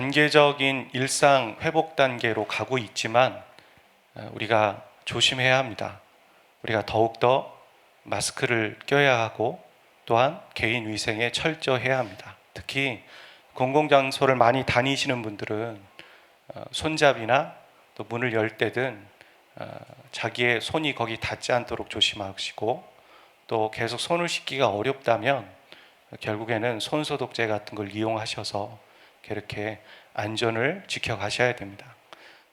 단계적인 일상 회복 단계로 가고 있지만 우리가 조심해야 합니다. 우리가 더욱더 마스크를 껴야 하고 또한 개인 위생에 철저해야 합니다. 특히 공공장소를 많이 다니시는 분들은 손잡이나 또 문을 열 때든 자기의 손이 거기 닿지 않도록 조심하시고, 또 계속 손을 씻기가 어렵다면 결국에는 손소독제 같은 걸 이용하셔서 이렇게 안전을 지켜가셔야 됩니다.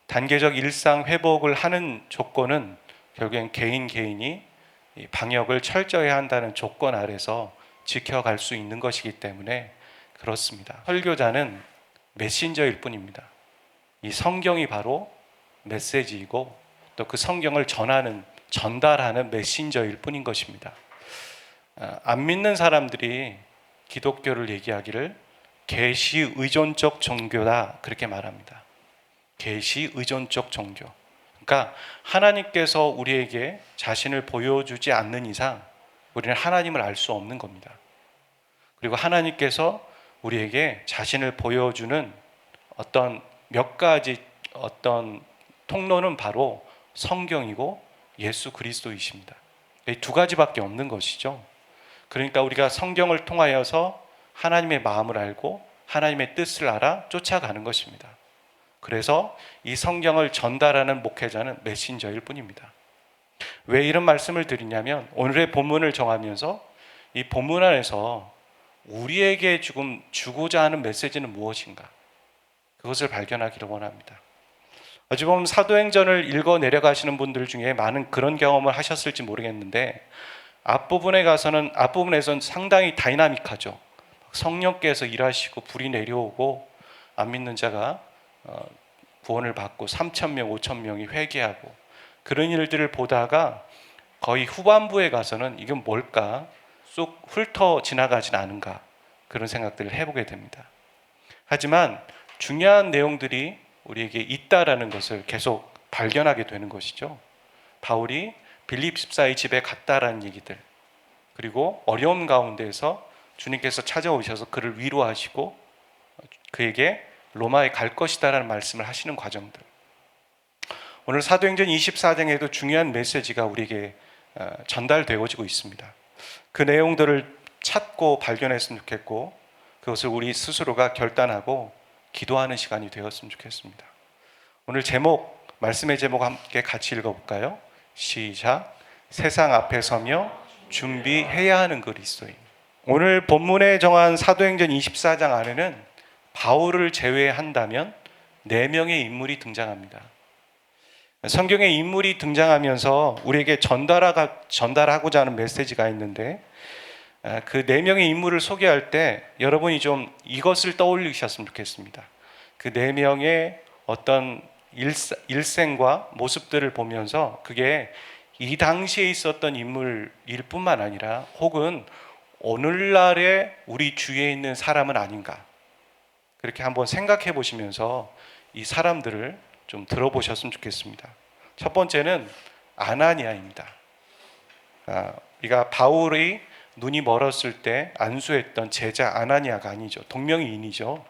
단계적 일상 회복을 하는 조건은 결국엔 개인이 방역을 철저히 한다는 조건 아래서 지켜갈 수 있는 것이기 때문에 그렇습니다. 설교자는 메신저일 뿐입니다. 이 성경이 바로 메시지이고 또 그 성경을 전달하는 메신저일 뿐인 것입니다. 안 믿는 사람들이 기독교를 얘기하기를 계시 의존적 종교다 그렇게 말합니다. 계시 의존적 종교. 그러니까 하나님께서 우리에게 자신을 보여주지 않는 이상 우리는 하나님을 알 수 없는 겁니다. 그리고 하나님께서 우리에게 자신을 보여주는 어떤 몇 가지 통로는 바로 성경이고 예수 그리스도이십니다. 이 두 가지밖에 없는 것이죠. 그러니까 우리가 성경을 통하여서 하나님의 마음을 알고 하나님의 뜻을 알아 쫓아가는 것입니다. 그래서 이 성경을 전달하는 목회자는 메신저일 뿐입니다. 왜 이런 말씀을 드리냐면, 오늘의 본문을 정하면서 이 본문 안에서 우리에게 지금 주고자 하는 메시지는 무엇인가, 그것을 발견하기를 원합니다. 어찌 보면 사도행전을 읽어 내려가시는 분들 중에 많은 그런 경험을 하셨을지 모르겠는데, 앞부분에서는 상당히 다이나믹하죠. 성령께서 일하시고 불이 내려오고 안 믿는 자가 구원을 받고 3,000명, 5,000명이 회개하고 그런 일들을 보다가 거의 후반부에 가서는 이건 뭘까? 쏙 훑어 지나가진 않은가? 그런 생각들을 해보게 됩니다. 하지만 중요한 내용들이 우리에게 있다라는 것을 계속 발견하게 되는 것이죠. 바울이 빌립 집사의 집에 갔다라는 얘기들, 그리고 어려운 가운데에서 주님께서 찾아오셔서 그를 위로하시고 그에게 로마에 갈 것이다라는 말씀을 하시는 과정들, 오늘 사도행전 24장에도 중요한 메시지가 우리에게 전달되어지고 있습니다. 그 내용들을 찾고 발견했으면 좋겠고, 그것을 우리 스스로가 결단하고 기도하는 시간이 되었으면 좋겠습니다. 오늘 말씀의 제목 함께 같이 읽어볼까요? 시작. 세상 앞에 서며 준비해야 하는 그리스도인. 오늘 본문에 정한 사도행전 24장 안에는 바울을 제외한다면 4명의 인물이 등장합니다. 성경에 인물이 등장하면서 우리에게 전달하고자 하는 메시지가 있는데, 그 4명의 인물을 소개할 때 여러분이 좀 이것을 떠올리셨으면 좋겠습니다. 그 4명의 어떤 일생과 모습들을 보면서 그게 이 당시에 있었던 인물일 뿐만 아니라 혹은 오늘날의 우리 주위에 있는 사람은 아닌가, 그렇게 한번 생각해 보시면서 이 사람들을 좀 들어보셨으면 좋겠습니다. 첫 번째는 아나니아입니다. 우리가 바울이 눈이 멀었을 때 안수했던 제자 아나니아가 아니죠. 동명이인이죠.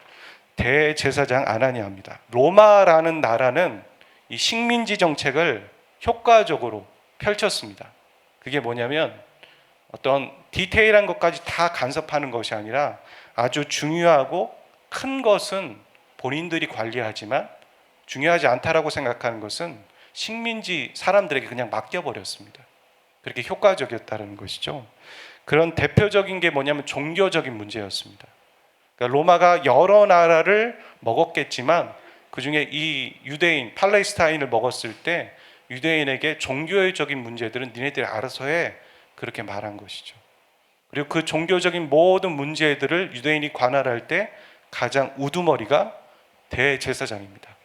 대제사장 아나니아입니다. 로마라는 나라는 이 식민지 정책을 효과적으로 펼쳤습니다. 그게 뭐냐면 어떤 디테일한 것까지 다 간섭하는 것이 아니라 아주 중요하고 큰 것은 본인들이 관리하지만 중요하지 않다라고 생각하는 것은 식민지 사람들에게 그냥 맡겨버렸습니다. 그렇게 효과적이었다는 것이죠. 그런 대표적인 게 뭐냐면 종교적인 문제였습니다. 그러니까 로마가 여러 나라를 먹었겠지만 그 중에 이 유대인, 팔레스타인을 먹었을 때 유대인에게 종교적인 문제들은 니네들이 알아서 해, 그렇게 말한 것이죠. 그리고 그 종교적인 모든 문제들을 유대인이 관할할 때 가장 우두머리가 대제사장입니다.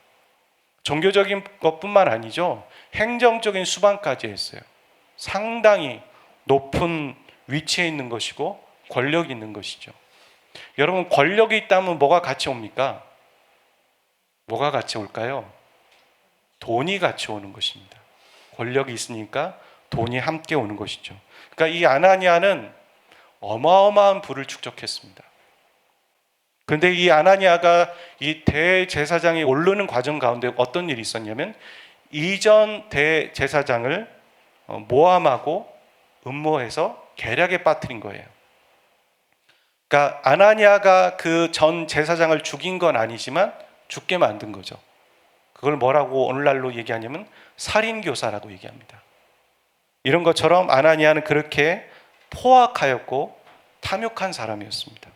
종교적인 것뿐만 아니죠. 행정적인 수반까지 했어요. 상당히 높은 위치에 있는 것이고 권력이 있는 것이죠. 여러분, 권력이 있다면 뭐가 같이 옵니까? 뭐가 같이 올까요? 돈이 같이 오는 것입니다. 권력이 있으니까 돈이 함께 오는 것이죠. 그러니까 이 아나니아는 어마어마한 부를 축적했습니다. 그런데 이 아나니아가 이 대제사장이 오르는 과정 가운데 어떤 일이 있었냐면 이전 대제사장을 모함하고 음모해서 계략에 빠뜨린 거예요. 그러니까 아나니아가 그 전 제사장을 죽인 건 아니지만 죽게 만든 거죠. 그걸 뭐라고 오늘날로 얘기하냐면 살인교사라고 얘기합니다. 이런 것처럼 아나니아는 그렇게 포악하였고 탐욕한 사람이었습니다.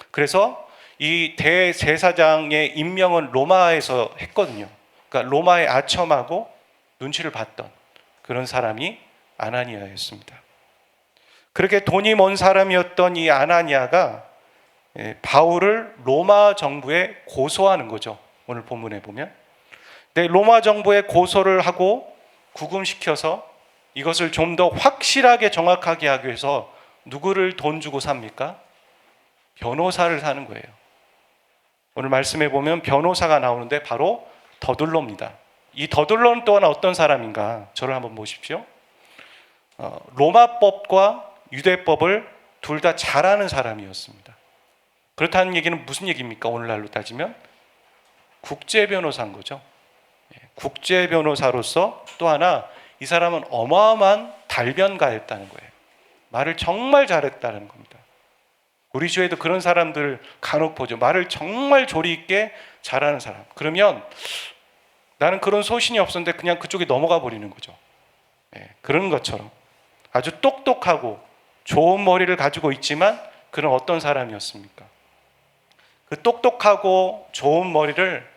그래서 이 대제사장의 임명은 로마에서 했거든요. 그러니까 로마에 아첨하고 눈치를 봤던 그런 사람이 아나니아였습니다. 그렇게 돈이 먼 사람이었던 이 아나니아가 바울을 로마 정부에 고소하는 거죠. 오늘 본문에 보면. 근데 로마 정부에 고소를 하고 구금시켜서 이것을 좀 더 확실하게 정확하게 하기 위해서 누구를 돈 주고 삽니까? 변호사를 사는 거예요. 오늘 말씀해 보면 변호사가 나오는데 바로 더둘로입니다. 이 더둘로는 또한 어떤 사람인가? 저를 한번 보십시오. 로마법과 유대법을 둘 다 잘하는 사람이었습니다. 그렇다는 얘기는 무슨 얘기입니까? 오늘날로 따지면 국제 변호사인 거죠. 국제 변호사로서 또 하나 이 사람은 어마어마한 달변가였다는 거예요. 말을 정말 잘했다는 겁니다. 우리 주위에도 그런 사람들 간혹 보죠. 말을 정말 조리 있게 잘하는 사람. 그러면 나는 그런 소신이 없었는데 그냥 그쪽에 넘어가 버리는 거죠. 그런 것처럼 아주 똑똑하고 좋은 머리를 가지고 있지만 그는 어떤 사람이었습니까? 그 똑똑하고 좋은 머리를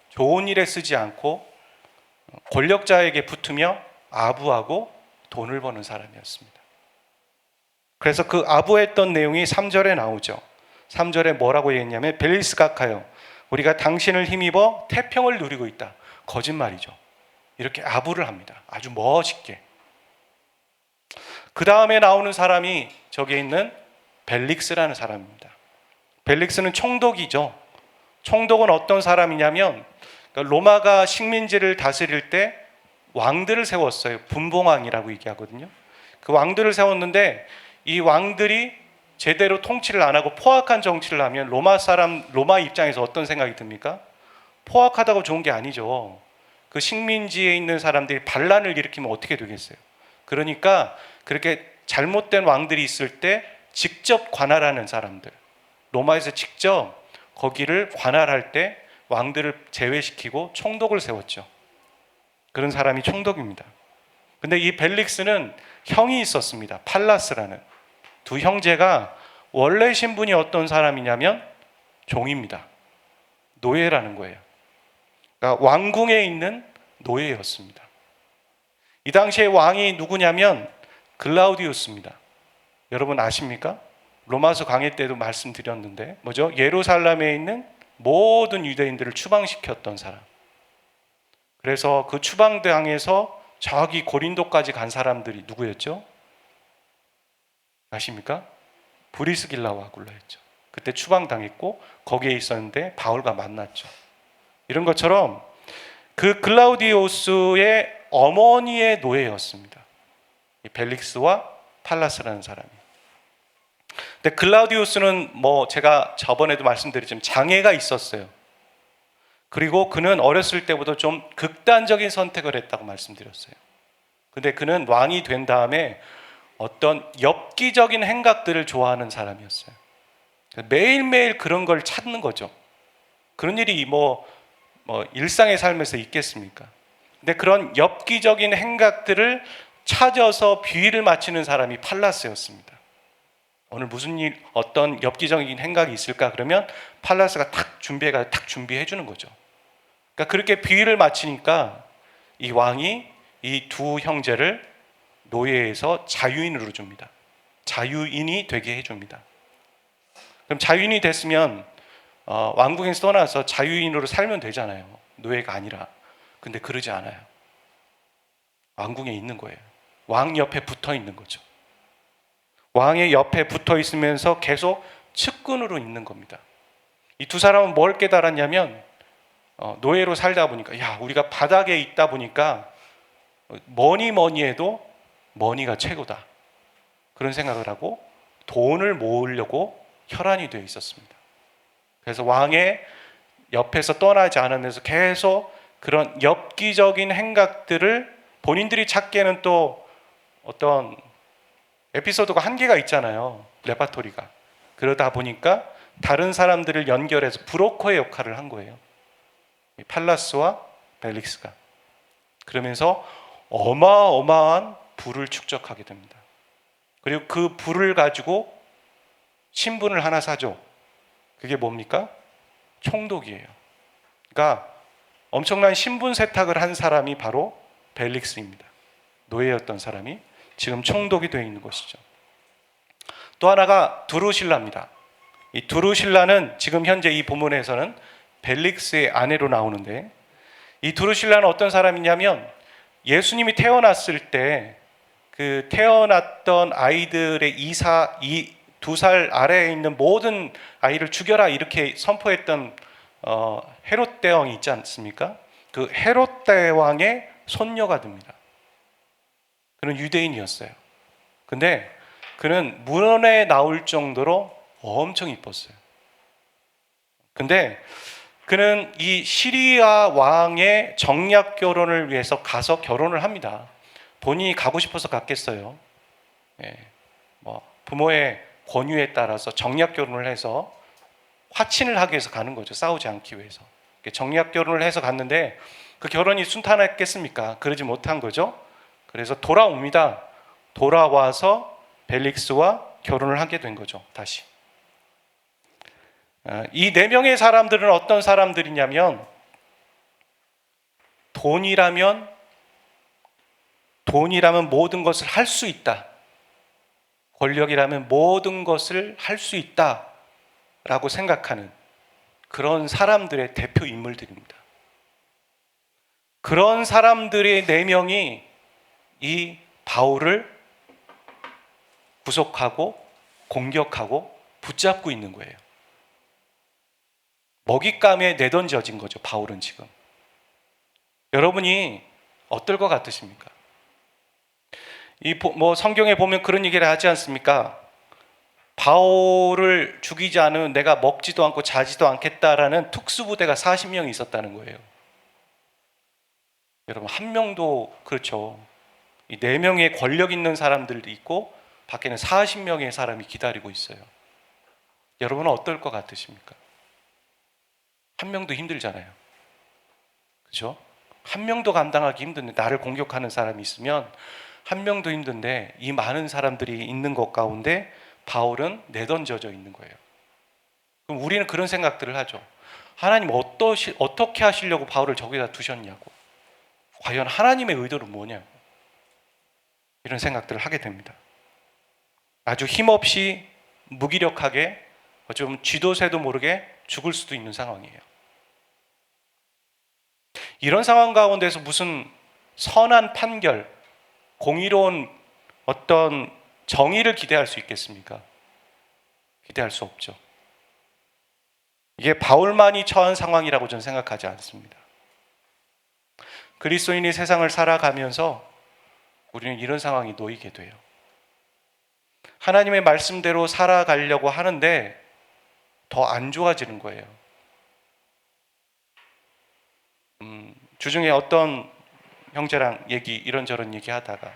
좋은 일에 쓰지 않고 권력자에게 붙으며 아부하고 돈을 버는 사람이었습니다. 그래서 그 아부했던 내용이 3절에 나오죠. 3절에 뭐라고 얘기했냐면 벨리스 각하여 우리가 당신을 힘입어 태평을 누리고 있다. 거짓말이죠. 이렇게 아부를 합니다. 아주 멋있게. 그 다음에 나오는 사람이 저기에 있는 벨릭스라는 사람입니다. 벨릭스는 총독이죠. 총독은 어떤 사람이냐면 로마가 식민지를 다스릴 때 왕들을 세웠어요. 분봉왕이라고 얘기하거든요. 그 왕들을 세웠는데 이 왕들이 제대로 통치를 안 하고 포악한 정치를 하면 로마 입장에서 어떤 생각이 듭니까? 포악하다고 좋은 게 아니죠. 그 식민지에 있는 사람들이 반란을 일으키면 어떻게 되겠어요? 그러니까 그렇게 잘못된 왕들이 있을 때 직접 관할하는 사람들, 로마에서 직접 거기를 관할할 때 왕들을 제외시키고 총독을 세웠죠. 그런 사람이 총독입니다. 근데 이 벨릭스는 형이 있었습니다. 팔라스라는. 두 형제가 원래 신분이 어떤 사람이냐면 종입니다. 노예라는 거예요. 그러니까 왕궁에 있는 노예였습니다. 이 당시에 왕이 누구냐면 글라우디우스입니다. 여러분 아십니까? 로마서 강해 때도 말씀드렸는데 뭐죠? 예루살렘에 있는 모든 유대인들을 추방시켰던 사람. 그래서 그 추방당해서 저기 고린도까지 간 사람들이 누구였죠? 아십니까? 브리스길라와 아굴라였죠. 그때 추방당했고 거기에 있었는데 바울과 만났죠. 이런 것처럼 그 글라우디오스의 어머니의 노예였습니다. 이 벨릭스와 팔라스라는 사람이. 근데 글라우디우스는 뭐 제가 저번에도 말씀드렸지만 장애가 있었어요. 그리고 그는 어렸을 때부터 좀 극단적인 선택을 했다고 말씀드렸어요. 근데 그는 왕이 된 다음에 어떤 엽기적인 행각들을 좋아하는 사람이었어요. 매일매일 그런 걸 찾는 거죠. 그런 일이 뭐 일상의 삶에서 있겠습니까? 근데 그런 엽기적인 행각들을 찾아서 비위를 맞추는 사람이 팔라스였습니다. 오늘 무슨 어떤 엽기적인 행각이 있을까? 그러면 팔라스가 탁 준비해 주는 거죠. 그러니까 그렇게 비위를 맞추니까 이 왕이 이 두 형제를 노예에서 자유인으로 줍니다. 자유인이 되게 해줍니다. 그럼 자유인이 됐으면 왕궁에서 떠나서 자유인으로 살면 되잖아요. 노예가 아니라. 근데 그러지 않아요. 왕궁에 있는 거예요. 왕 옆에 붙어 있는 거죠. 왕의 옆에 붙어 있으면서 계속 측근으로 있는 겁니다. 이 두 사람은 뭘 깨달았냐면 노예로 살다 보니까 우리가 바닥에 있다 보니까 뭐니 해도 머니가 최고다. 그런 생각을 하고 돈을 모으려고 혈안이 되어 있었습니다. 그래서 왕의 옆에서 떠나지 않으면서 계속 그런 엽기적인 행각들을 본인들이 찾기에는 또 어떤 에피소드가 한계가 있잖아요. 레파토리가. 그러다 보니까 다른 사람들을 연결해서 브로커의 역할을 한 거예요. 팔라스와 벨릭스가. 그러면서 어마어마한 부를 축적하게 됩니다. 그리고 그 부를 가지고 신분을 하나 사죠. 그게 뭡니까? 총독이에요. 그러니까 엄청난 신분 세탁을 한 사람이 바로 벨릭스입니다. 노예였던 사람이 지금 총독이 되어 있는 것이죠. 또 하나가 두루실라입니다. 이 두루실라는 지금 현재 이 본문에서는 벨릭스의 아내로 나오는데, 이 두루실라는 어떤 사람이냐면 예수님이 태어났을 때 그 태어났던 아이들의 2살 아래에 있는 모든 아이를 죽여라 이렇게 선포했던 헤롯 대왕이 있지 않습니까? 그 헤롯 대왕의 손녀가 됩니다. 그는 유대인이었어요. 근데 그는 문헌에 나올 정도로 엄청 이뻤어요. 근데 그는 이 시리아 왕의 정략 결혼을 위해서 가서 결혼을 합니다. 본인이 가고 싶어서 갔겠어요. 예, 부모의 권유에 따라서 정략 결혼을 해서 화친을 하기 위해서 가는 거죠. 싸우지 않기 위해서. 정략 결혼을 해서 갔는데 그 결혼이 순탄했겠습니까? 그러지 못한 거죠. 그래서 돌아옵니다. 돌아와서 벨릭스와 결혼을 하게 된 거죠. 다시. 이 네 명의 사람들은 어떤 사람들이냐면 돈이라면 모든 것을 할 수 있다. 권력이라면 모든 것을 할 수 있다라고 생각하는 그런 사람들의 대표 인물들입니다. 그런 사람들의 네 명이 이 바울을 구속하고 공격하고 붙잡고 있는 거예요. 먹잇감에 내던져진 거죠. 바울은 지금. 여러분이 어떨 것 같으십니까? 성경에 보면 그런 얘기를 하지 않습니까? 바울을 죽이지 않으면 내가 먹지도 않고 자지도 않겠다라는 특수부대가 40명이 있었다는 거예요. 여러분, 한 명도 그렇죠. 이 4명의 권력 있는 사람들도 있고 밖에는 40명의 사람이 기다리고 있어요. 여러분은 어떨 것 같으십니까? 한 명도 힘들잖아요. 그렇죠? 한 명도 감당하기 힘든데, 나를 공격하는 사람이 있으면 한 명도 힘든데 이 많은 사람들이 있는 것 가운데 바울은 내던져져 있는 거예요. 그럼 우리는 그런 생각들을 하죠. 하나님 어떻게 하시려고 바울을 저기다 두셨냐고. 과연 하나님의 의도는 뭐냐고. 이런 생각들을 하게 됩니다. 아주 힘없이 무기력하게 좀 쥐도 새도 모르게 죽을 수도 있는 상황이에요. 이런 상황 가운데서 무슨 선한 판결, 공의로운 어떤 정의를 기대할 수 있겠습니까? 기대할 수 없죠. 이게 바울만이 처한 상황이라고 저는 생각하지 않습니다. 그리스도인이 세상을 살아가면서 우리는 이런 상황이 놓이게 돼요. 하나님의 말씀대로 살아가려고 하는데 더 안 좋아지는 거예요. 주중에 어떤 형제랑 이런저런 얘기하다가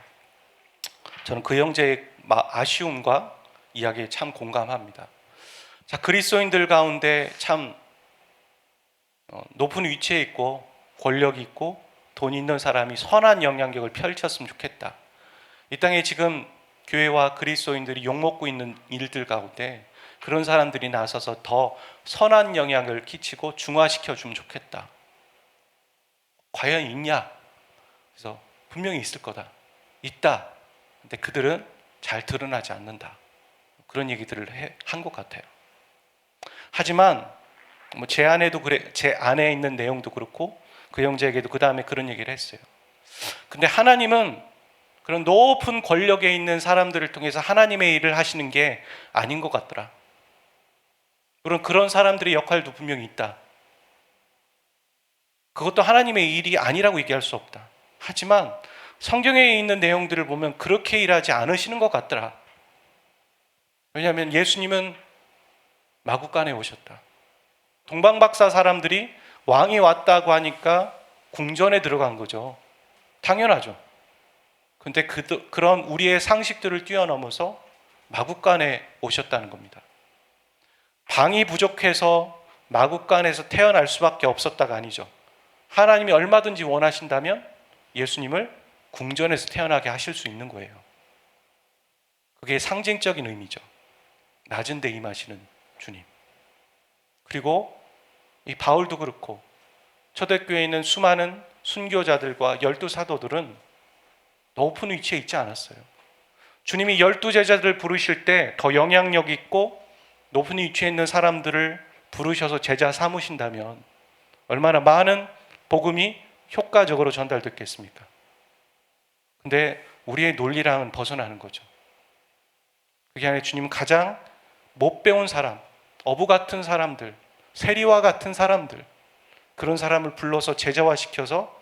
저는 그 형제의 아쉬움과 이야기에 참 공감합니다. 자, 그리스도인들 가운데 참 높은 위치에 있고 권력이 있고 돈 있는 사람이 선한 영향력을 펼쳤으면 좋겠다. 이 땅에 지금 교회와 그리스도인들이 욕먹고 있는 일들 가운데 그런 사람들이 나서서 더 선한 영향을 끼치고 중화시켜주면 좋겠다. 과연 있냐? 그래서 분명히 있을 거다. 있다. 근데 그들은 잘 드러나지 않는다. 그런 얘기들을 한 것 같아요. 하지만 제 안에 있는 내용도 그렇고 그 형제에게도 그 다음에 그런 얘기를 했어요. 근데 하나님은 그런 높은 권력에 있는 사람들을 통해서 하나님의 일을 하시는 게 아닌 것 같더라. 그런 사람들의 역할도 분명히 있다. 그것도 하나님의 일이 아니라고 얘기할 수 없다. 하지만 성경에 있는 내용들을 보면 그렇게 일하지 않으시는 것 같더라. 왜냐하면 예수님은 마구간에 오셨다. 동방박사 사람들이 왕이 왔다고 하니까 궁전에 들어간 거죠. 당연하죠. 근데 그런 우리의 상식들을 뛰어넘어서 마국간에 오셨다는 겁니다. 방이 부족해서 마국간에서 태어날 수밖에 없었다가 아니죠. 하나님이 얼마든지 원하신다면 예수님을 궁전에서 태어나게 하실 수 있는 거예요. 그게 상징적인 의미죠. 낮은 데 임하시는 주님. 그리고 이 바울도 그렇고 초대교회에 있는 수많은 순교자들과 12사도들은 높은 위치에 있지 않았어요. 주님이 12제자들을 부르실 때 더 영향력 있고 높은 위치에 있는 사람들을 부르셔서 제자 삼으신다면 얼마나 많은 복음이 효과적으로 전달됐겠습니까? 근데 우리의 논리랑은 벗어나는 거죠. 그게 아니라 주님은 가장 못 배운 사람, 어부 같은 사람들, 세리와 같은 사람들, 그런 사람을 불러서 제자화시켜서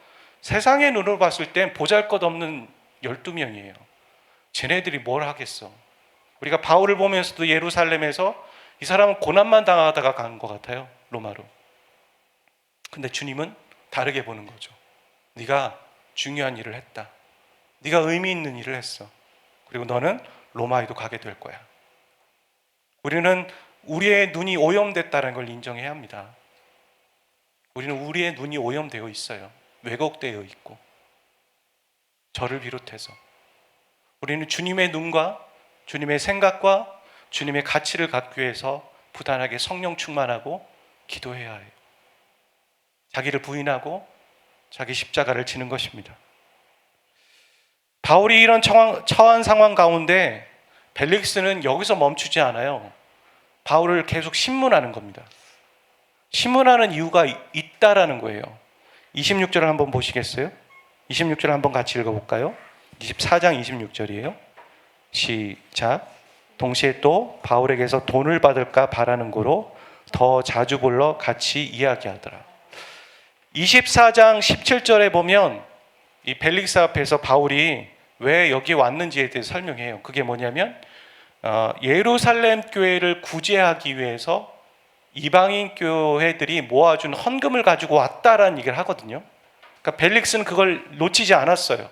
세상의 눈으로 봤을 땐 보잘것없는 12명이에요. 쟤네들이 뭘 하겠어. 우리가 바울을 보면서도 예루살렘에서 이 사람은 고난만 당하다가 간 것 같아요. 로마로. 근데 주님은 다르게 보는 거죠. 네가 중요한 일을 했다. 네가 의미 있는 일을 했어. 그리고 너는 로마에도 가게 될 거야. 우리는 우리의 눈이 오염됐다는 걸 인정해야 합니다. 우리는 우리의 눈이 오염되어 있어요. 왜곡되어 있고. 저를 비롯해서. 우리는 주님의 눈과 주님의 생각과 주님의 가치를 갖기 위해서 부단하게 성령 충만하고 기도해야 해요. 자기를 부인하고 자기 십자가를 지는 것입니다. 바울이 이런 처한 상황 가운데 벨릭스는 여기서 멈추지 않아요. 바울을 계속 신문하는 겁니다. 신문하는 이유가 있다라는 거예요. 26절을 한번 보시겠어요? 26절을 한번 같이 읽어볼까요? 24장 26절이에요. 시작. 동시에 또 바울에게서 돈을 받을까 바라는 거로 더 자주 불러 같이 이야기하더라. 24장 17절에 보면 이 벨릭스 앞에서 바울이 왜 여기 왔는지에 대해 설명해요. 그게 뭐냐면 예루살렘 교회를 구제하기 위해서 이방인 교회들이 모아준 헌금을 가지고 왔다라는 얘기를 하거든요. 그러니까 벨릭스는 그걸 놓치지 않았어요.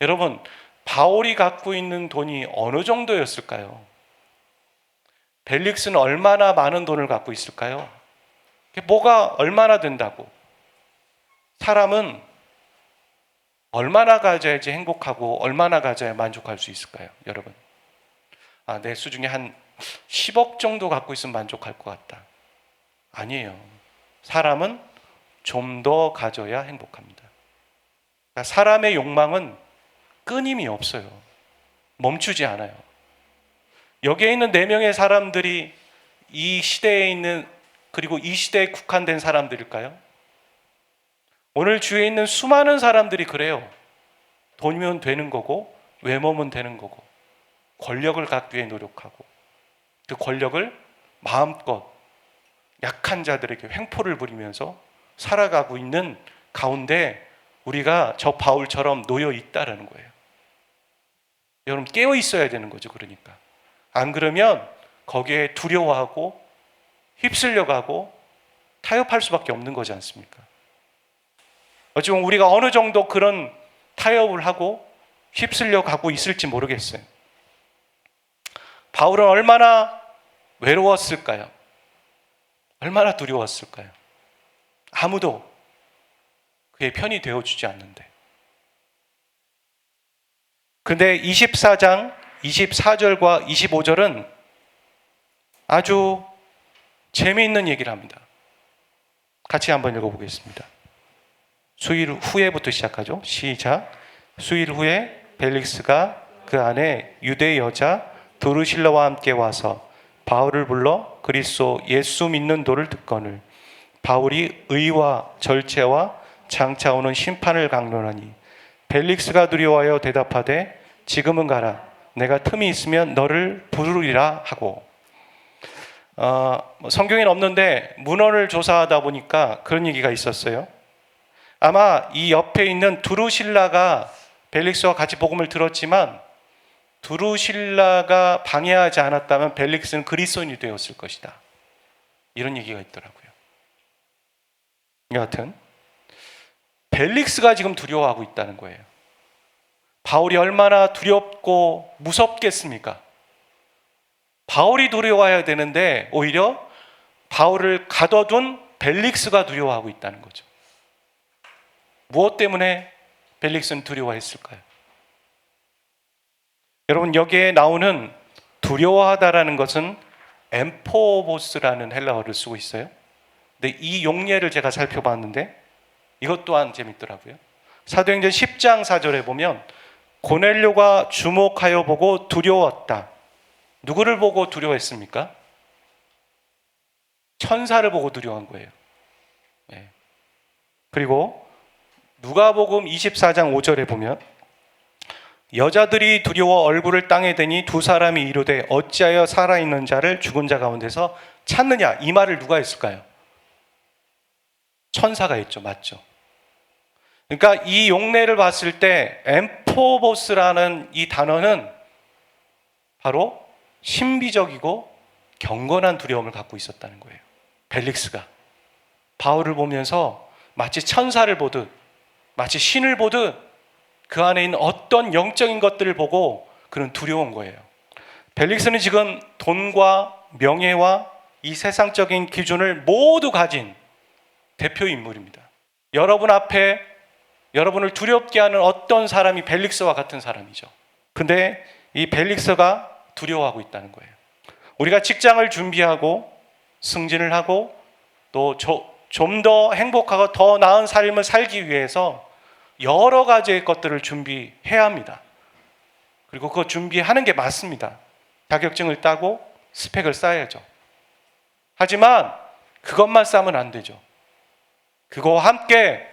여러분, 바울이 갖고 있는 돈이 어느 정도였을까요? 벨릭스는 얼마나 많은 돈을 갖고 있을까요? 뭐가 얼마나 된다고? 사람은 얼마나 가져야지 행복하고 얼마나 가져야 만족할 수 있을까요? 여러분, 내 수중에 한 10억 정도 갖고 있으면 만족할 것 같다. 아니에요. 사람은 좀 더 가져야 행복합니다. 그러니까 사람의 욕망은 끊임이 없어요. 멈추지 않아요. 여기에 있는 4명의 사람들이 이 시대에 있는, 그리고 이 시대에 국한된 사람들일까요? 오늘 주위에 있는 수많은 사람들이 그래요. 돈이면 되는 거고 외모면 되는 거고 권력을 갖기 위해 노력하고 그 권력을 마음껏 약한 자들에게 횡포를 부리면서 살아가고 있는 가운데 우리가 저 바울처럼 놓여 있다라는 거예요. 여러분, 깨어 있어야 되는 거죠. 그러니까 안 그러면 거기에 두려워하고 휩쓸려가고 타협할 수밖에 없는 거지 않습니까? 어찌보면 우리가 어느 정도 그런 타협을 하고 휩쓸려 가고 있을지 모르겠어요. 바울은 얼마나 외로웠을까요? 얼마나 두려웠을까요? 아무도 그의 편이 되어주지 않는데. 근데 24장 24절과 25절은 아주 재미있는 얘기를 합니다. 같이 한번 읽어보겠습니다. 수일 후에부터 시작하죠. 시작. 수일 후에 벨릭스가 그 안에 유대 여자 드루실라와 함께 와서 바울을 불러 그리스도 예수 믿는 도를 듣거늘 바울이 의와 절제와 장차 오는 심판을 강론하니 벨릭스가 두려워하여 대답하되 지금은 가라. 내가 틈이 있으면 너를 부르리라 하고. 성경에는 없는데 문헌을 조사하다 보니까 그런 얘기가 있었어요. 아마 이 옆에 있는 두루실라가 벨릭스와 같이 복음을 들었지만 두루실라가 방해하지 않았다면 벨릭스는 그리스도인이 되었을 것이다. 이런 얘기가 있더라고요. 여하튼 벨릭스가 지금 두려워하고 있다는 거예요. 바울이 얼마나 두렵고 무섭겠습니까? 바울이 두려워해야 되는데 오히려 바울을 가둬둔 벨릭스가 두려워하고 있다는 거죠. 무엇 때문에 벨릭스는 두려워했을까요? 여러분, 여기에 나오는 두려워하다라는 것은 엠포보스라는 헬라어를 쓰고 있어요. 근데 이 용례를 제가 살펴봤는데 이것 또한 재밌더라고요. 사도행전 10장 4절에 보면 고넬료가 주목하여 보고 두려웠다. 누구를 보고 두려워했습니까? 천사를 보고 두려워한 거예요. 네. 그리고 누가복음 24장 5절에 보면 여자들이 두려워 얼굴을 땅에 대니 두 사람이 이르되 어찌하여 살아있는 자를 죽은 자 가운데서 찾느냐. 이 말을 누가 했을까요? 천사가 했죠. 맞죠? 그러니까 이 용례를 봤을 때 엠포보스라는 이 단어는 바로 신비적이고 경건한 두려움을 갖고 있었다는 거예요. 벨릭스가 바울을 보면서 마치 천사를 보듯 마치 신을 보듯 그 안에 있는 어떤 영적인 것들을 보고 그는 두려운 거예요. 벨릭스는 지금 돈과 명예와 이 세상적인 기준을 모두 가진 대표 인물입니다. 여러분 앞에 여러분을 두렵게 하는 어떤 사람이 벨릭스와 같은 사람이죠. 근데 이 벨릭스가 두려워하고 있다는 거예요. 우리가 직장을 준비하고 승진을 하고 또 좀 더 행복하고 더 나은 삶을 살기 위해서 여러 가지의 것들을 준비해야 합니다. 그리고 그거 준비하는 게 맞습니다. 자격증을 따고 스펙을 쌓아야죠. 하지만 그것만 쌓으면 안 되죠. 그거와 함께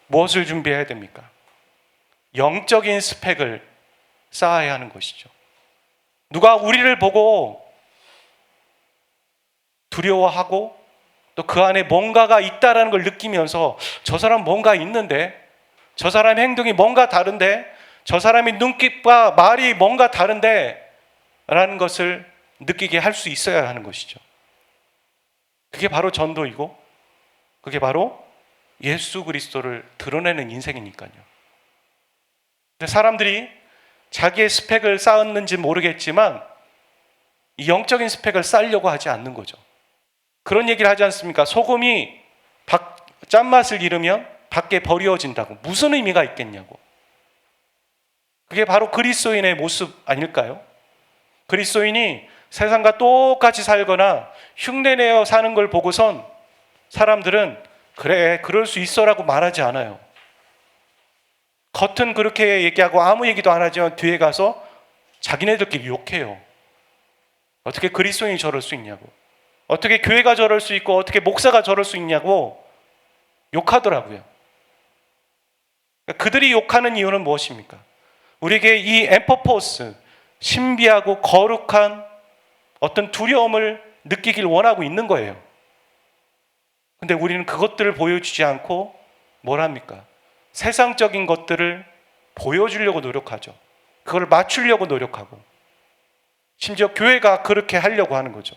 무엇을 준비해야 됩니까? 영적인 스펙을 쌓아야 하는 것이죠. 누가 우리를 보고 두려워하고 또 그 안에 뭔가가 있다라는 걸 느끼면서 저 사람 뭔가 있는데, 저 사람의 행동이 뭔가 다른데, 저 사람의 눈빛과 말이 뭔가 다른데 라는 것을 느끼게 할 수 있어야 하는 것이죠. 그게 바로 전도이고 그게 바로 예수 그리스도를 드러내는 인생이니까요. 사람들이 자기의 스펙을 쌓았는지 모르겠지만 이 영적인 스펙을 쌓으려고 하지 않는 거죠. 그런 얘기를 하지 않습니까? 소금이 짠맛을 잃으면 밖에 버려진다고. 무슨 의미가 있겠냐고. 그게 바로 그리스도인의 모습 아닐까요? 그리스도인이 세상과 똑같이 살거나 흉내내어 사는 걸 보고선 사람들은 그래, 그럴 수 있어라고 말하지 않아요. 겉은 그렇게 얘기하고 아무 얘기도 안 하지만 뒤에 가서 자기네들끼리 욕해요. 어떻게 그리스도인이 저럴 수 있냐고, 어떻게 교회가 저럴 수 있고 어떻게 목사가 저럴 수 있냐고 욕하더라고요. 그들이 욕하는 이유는 무엇입니까? 우리에게 이 엠퍼포스, 신비하고 거룩한 어떤 두려움을 느끼길 원하고 있는 거예요. 근데 우리는 그것들을 보여주지 않고 뭘 합니까? 세상적인 것들을 보여주려고 노력하죠. 그걸 맞추려고 노력하고, 심지어 교회가 그렇게 하려고 하는 거죠.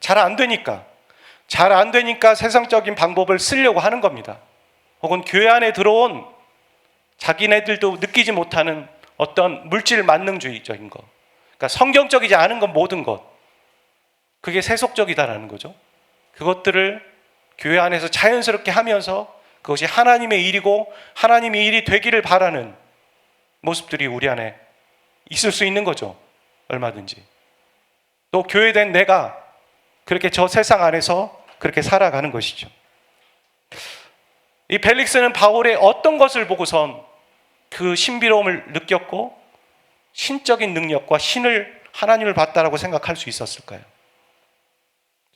잘 안 되니까 세상적인 방법을 쓰려고 하는 겁니다. 혹은 교회 안에 들어온 자기네들도 느끼지 못하는 어떤 물질 만능주의적인 것, 그러니까 성경적이지 않은 것, 모든 것, 그게 세속적이다라는 거죠. 그것들을 교회 안에서 자연스럽게 하면서 그것이 하나님의 일이고 하나님의 일이 되기를 바라는 모습들이 우리 안에 있을 수 있는 거죠. 얼마든지. 또 교회된 내가 그렇게 저 세상 안에서 그렇게 살아가는 것이죠. 이 벨릭스는 바울의 어떤 것을 보고선 그 신비로움을 느꼈고 신적인 능력과 하나님을 봤다라고 생각할 수 있었을까요?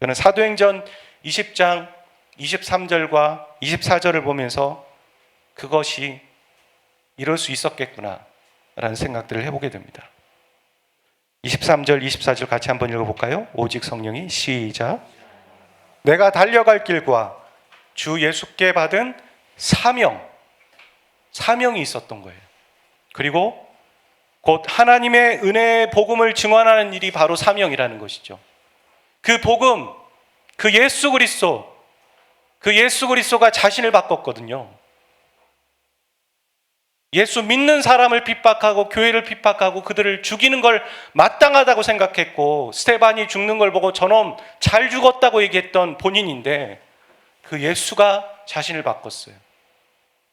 저는 사도행전 20장 23절과 24절을 보면서 그것이 이럴 수 있었겠구나 라는 생각들을 해보게 됩니다. 23절 24절 같이 한번 읽어볼까요? 오직 성령이, 시작. 내가 달려갈 길과 주 예수께 받은 사명이 있었던 거예요. 그리고 곧 하나님의 은혜의 복음을 증언하는 일이 바로 사명이라는 것이죠. 그 복음, 그 예수 그리스도, 그 예수 그리스도가 자신을 바꿨거든요. 예수 믿는 사람을 핍박하고 교회를 핍박하고 그들을 죽이는 걸 마땅하다고 생각했고, 스테반이 죽는 걸 보고 저놈 잘 죽었다고 얘기했던 본인인데, 그 예수가 자신을 바꿨어요.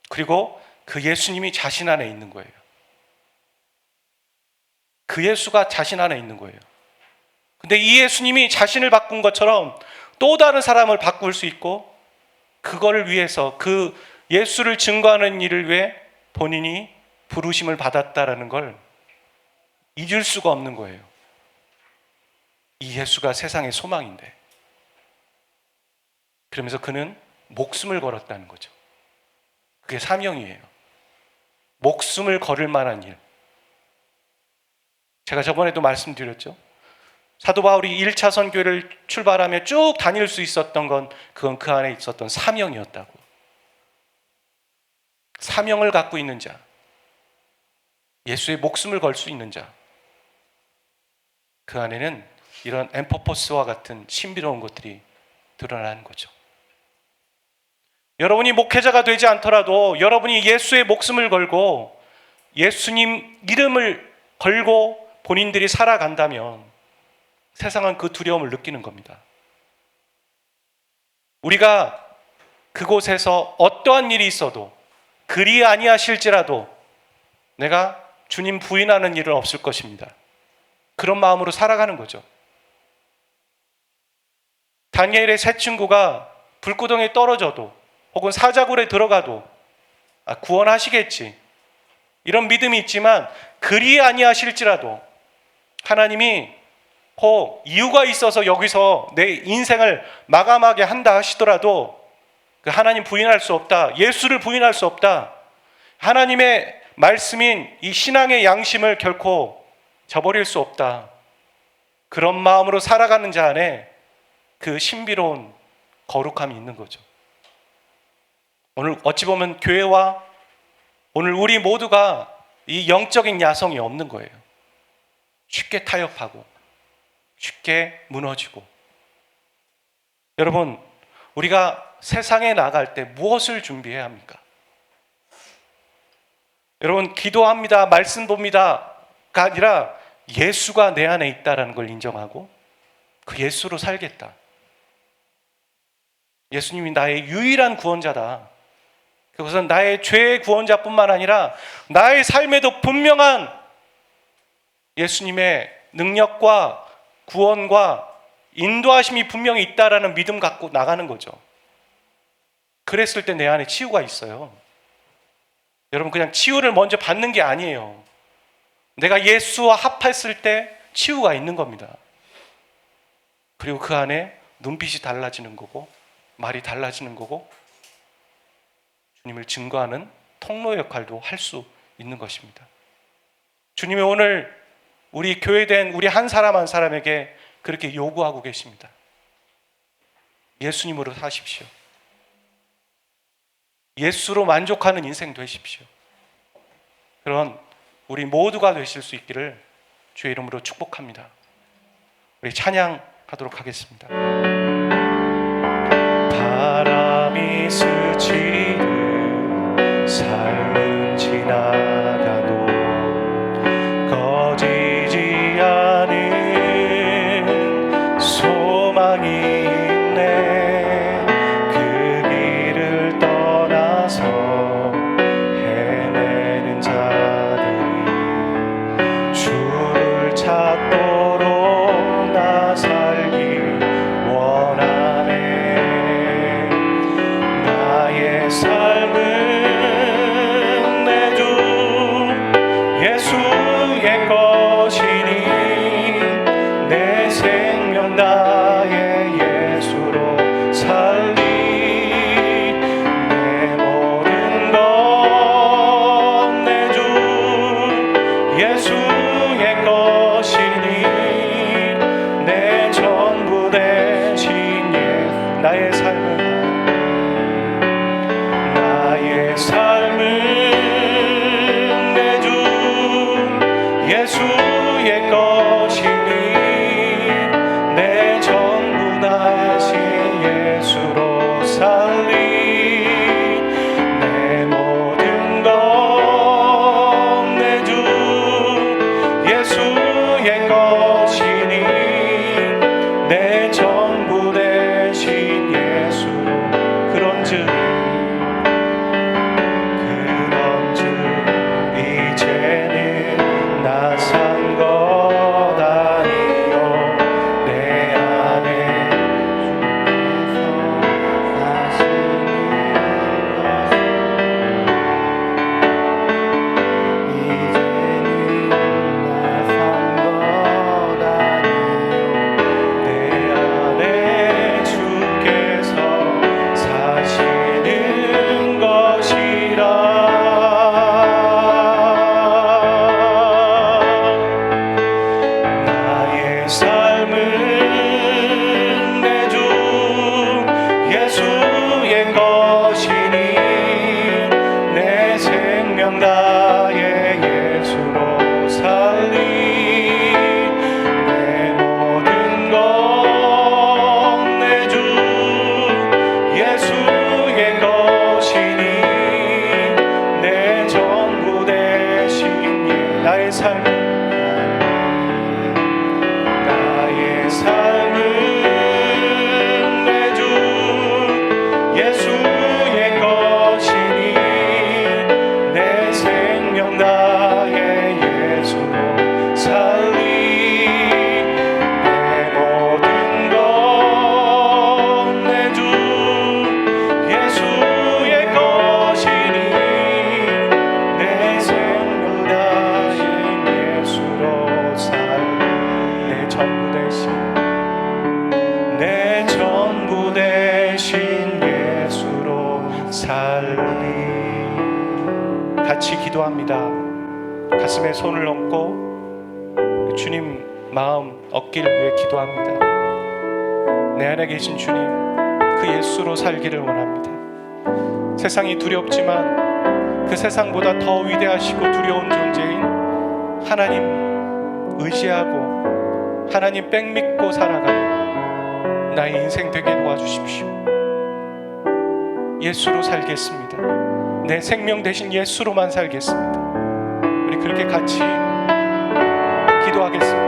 그리고 그 예수님이 자신 안에 있는 거예요. 그 예수가 자신 안에 있는 거예요. 근데 이 예수님이 자신을 바꾼 것처럼 또 다른 사람을 바꿀 수 있고, 그거를 위해서, 그 예수를 증거하는 일을 위해 본인이 부르심을 받았다라는 걸 잊을 수가 없는 거예요. 이 예수가 세상의 소망인데. 그러면서 그는 목숨을 걸었다는 거죠. 그게 사명이에요. 목숨을 걸을 만한 일. 제가 저번에도 말씀드렸죠. 사도 바울이 1차 선교를 출발하며 쭉 다닐 수 있었던 건, 그건 그 안에 있었던 사명이었다고. 사명을 갖고 있는 자, 예수의 목숨을 걸 수 있는 자, 그 안에는 이런 엠포포스와 같은 신비로운 것들이 드러나는 거죠. 여러분이 목회자가 되지 않더라도 여러분이 예수의 목숨을 걸고 예수님 이름을 걸고 본인들이 살아간다면 세상은 그 두려움을 느끼는 겁니다. 우리가 그곳에서 어떠한 일이 있어도, 그리 아니하실지라도 내가 주님 부인하는 일은 없을 것입니다. 그런 마음으로 살아가는 거죠. 다니엘의 세 친구가 불구덩이에 떨어져도 혹은 사자굴에 들어가도 구원하시겠지, 이런 믿음이 있지만, 그리 아니하실지라도 하나님이 혹 이유가 있어서 여기서 내 인생을 마감하게 한다 하시더라도 그 하나님 부인할 수 없다, 예수를 부인할 수 없다, 하나님의 말씀인 이 신앙의 양심을 결코 저버릴 수 없다, 그런 마음으로 살아가는 자 안에 그 신비로운 거룩함이 있는 거죠. 오늘 어찌 보면 교회와 오늘 우리 모두가 이 영적인 야성이 없는 거예요. 쉽게 타협하고 쉽게 무너지고. 여러분, 우리가 세상에 나갈 때 무엇을 준비해야 합니까? 여러분, 기도합니다, 말씀 봅니다가 아니라 예수가 내 안에 있다는 걸 인정하고 그 예수로 살겠다. 예수님이 나의 유일한 구원자다. 그것은 나의 죄의 구원자뿐만 아니라 나의 삶에도 분명한 예수님의 능력과 구원과 인도하심이 분명히 있다라는 믿음 갖고 나가는 거죠. 그랬을 때 내 안에 치유가 있어요. 여러분, 그냥 치유를 먼저 받는 게 아니에요. 내가 예수와 합했을 때 치유가 있는 겁니다. 그리고 그 안에 눈빛이 달라지는 거고 말이 달라지는 거고 주님을 증거하는 통로 역할도 할 수 있는 것입니다. 주님이 오늘 우리 교회된 우리 한 사람 한 사람에게 그렇게 요구하고 계십니다. 예수님으로 사십시오. 예수로 만족하는 인생 되십시오. 그런 우리 모두가 되실 수 있기를 주의 이름으로 축복합니다. 우리 찬양하도록 하겠습니다. 바람이 스치듯 삶은 지나가도 꺼지지 않은 소망이 있네. 그 길을 떠나서 헤매는 자들이 주를 찾도록 나 살기 원하네. 나의 삶은 내 주 생명 나의 예수로 살리 내 모든 것 내 주 예수의 것이니 내 전부 대신 나의 삶은 내 주 예수의 것이니 내 생명 나의 예수로 살리 내 모든 것 내 주 예수의 것이니 내 생명 나의 예수로 살리 내 전부 대신 내 전부 대신 예수로 살리. 같이 기도합니다. 가슴에 손을 얹고 주님 마음 얻기를 위해 기도합니다. 내 안에 계신 주님, 그 예수로 살기를 원합니다. 세상이 두렵지만 그 세상보다 더 위대하시고 두려운 존재인 하나님 의지하고 하나님 백 믿고 살아가는 나의 인생 되게 도와주십시오. 예수로 살겠습니다. 내 생명 대신 예수로만 살겠습니다. 우리 그렇게 같이 기도하겠습니다.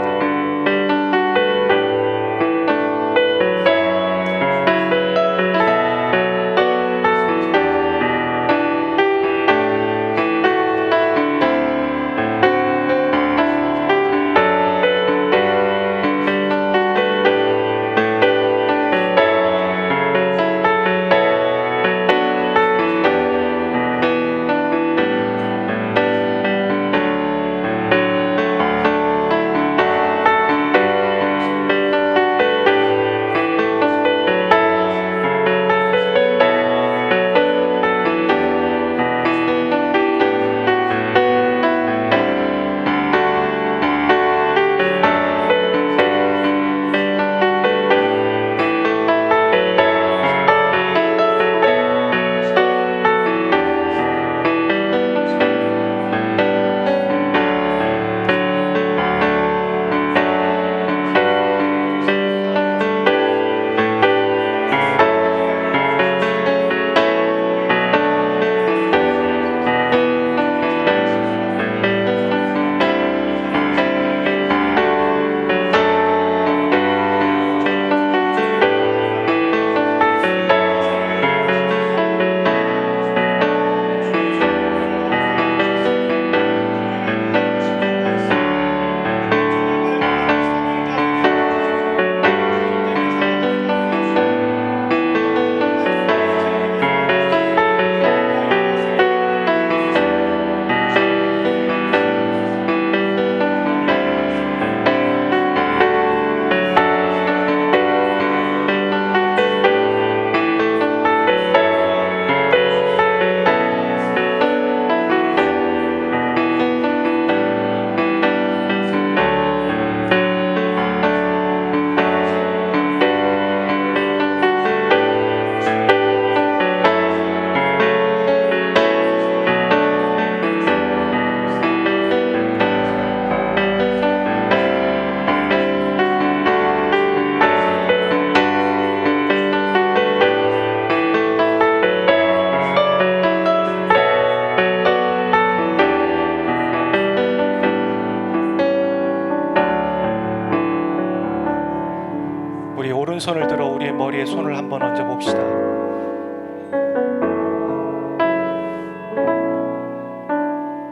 오른손을 들어 우리의 머리에 손을 한번 얹어 봅시다.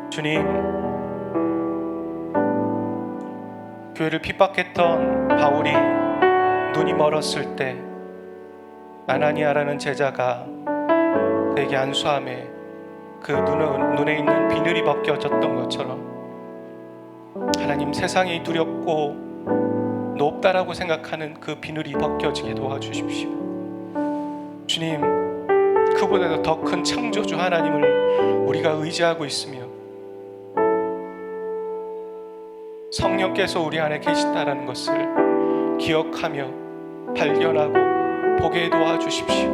주님, 교회를 핍박했던 바울이 눈이 멀었을 때 아나니아라는 제자가 내게 안수함에 그 눈에 있는 비늘이 벗겨졌던 것처럼 하나님, 세상이 두렵고 높다라고 생각하는 그 비늘이 벗겨지게 도와주십시오. 주님, 그보다도 더 큰 창조주 하나님을 우리가 의지하고 있으며 성령께서 우리 안에 계시다라는 것을 기억하며 발견하고 보게 도와주십시오.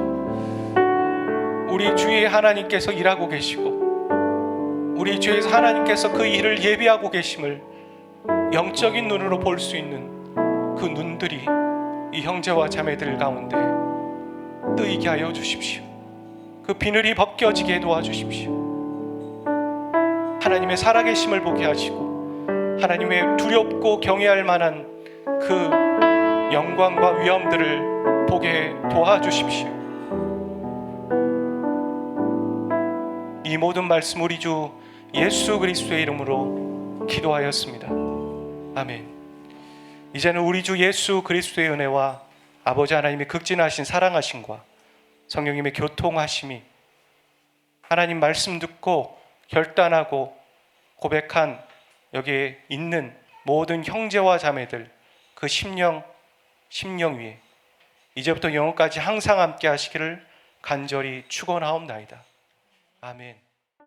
우리 주위에 하나님께서 일하고 계시고 우리 주에서 하나님께서 그 일을 예비하고 계심을 영적인 눈으로 볼 수 있는 그 눈들이 이 형제와 자매들 가운데 뜨이게 하여 주십시오. 그 비늘이 벗겨지게 도와주십시오. 하나님의 살아계심을 보게 하시고 하나님의 두렵고 경외할 만한 그 영광과 위엄들을 보게 도와주십시오. 이 모든 말씀 우리 주 예수 그리스도의 이름으로 기도하였습니다. 아멘. 이제는 우리 주 예수 그리스도의 은혜와 아버지 하나님의 극진하신 사랑하심과 성령님의 교통하심이 하나님 말씀 듣고 결단하고 고백한 여기에 있는 모든 형제와 자매들 그 심령 위에 이제부터 영원까지 항상 함께 하시기를 간절히 축원하옵나이다. 아멘.